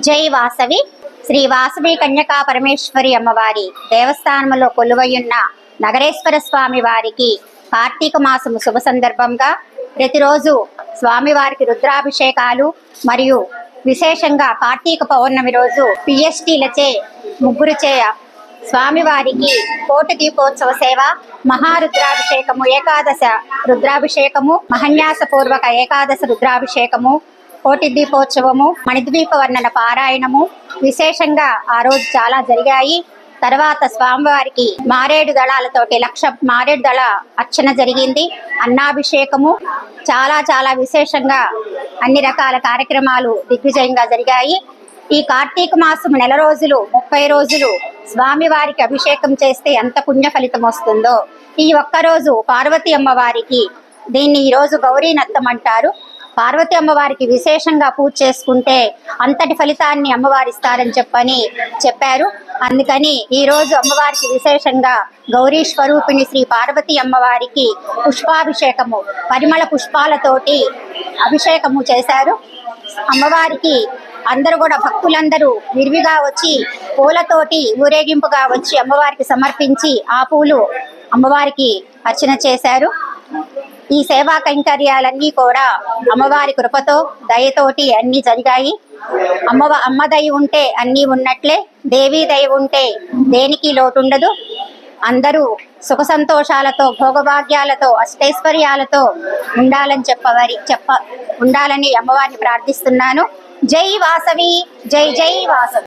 జై వాసవి శ్రీ వాసవి కన్యకా పరమేశ్వరి అమ్మవారి దేవస్థానంలో కొలువయ్యున్న నగరేశ్వర స్వామి వారికి కార్తీక మాసము శుభ సందర్భంగా ప్రతిరోజు స్వామివారికి రుద్రాభిషేకాలు మరియు విశేషంగా కార్తీక పౌర్ణమి రోజు పిఎస్టీలచే ముగ్గురుచే స్వామివారికి కోటి దీపోత్సవ సేవ, మహారుద్రాభిషేకము, ఏకాదశ రుద్రాభిషేకము, మహన్యాసపూర్వక ఏకాదశ రుద్రాభిషేకము, కోటి దీపోత్సవము, మణిద్వీప వర్ణన పారాయణము విశేషంగా ఆ రోజు చాలా జరిగాయి. తర్వాత స్వామివారికి మారేడు దళాలతోటి 1,00,000 మారేడు దళ అర్చన జరిగింది. అన్నాభిషేకము చాలా విశేషంగా అన్ని రకాల కార్యక్రమాలు దిగ్విజయంగా జరిగాయి. ఈ కార్తీక మాసం నెల రోజులు 30 రోజులు స్వామివారికి అభిషేకం చేస్తే ఎంత పుణ్య ఫలితం వస్తుందో, ఈ ఒక్కరోజు పార్వతీ అమ్మవారికి, దీన్ని ఈరోజు గౌరీ నత్తం అంటారు, పార్వతీ అమ్మవారికి విశేషంగా పూజ చేసుకుంటే అంతటి ఫలితాన్ని అమ్మవారు ఇస్తారని చెప్పారు. అందుకని ఈ రోజు అమ్మవారికి విశేషంగా గౌరీ స్వరూపిణి శ్రీ పార్వతీ అమ్మవారికి పుష్పాభిషేకము, పరిమళ పుష్పాలతోటి అభిషేకము చేశారు. అమ్మవారికి అందరూ కూడా భక్తులందరూ విరివిగా వచ్చి పూలతోటి ఊరేగింపుగా వచ్చి అమ్మవారికి సమర్పించి ఆ పూలు అమ్మవారికి అర్చన చేశారు. ఈ సేవా కైంకర్యాలన్నీ కూడా అమ్మవారి కృపతో దయతోటి అన్ని జరిగాయి. అమ్మ దయ ఉంటే అన్నీ ఉన్నట్లే, దేవీ దయ ఉంటే దేనికి లోటుండదు. అందరూ సుఖ సంతోషాలతో, భోగభాగ్యాలతో, అష్టైశ్వర్యాలతో ఉండాలని అమ్మవారిని ప్రార్థిస్తున్నాను. జై వాసవి, జై జై వాసవి.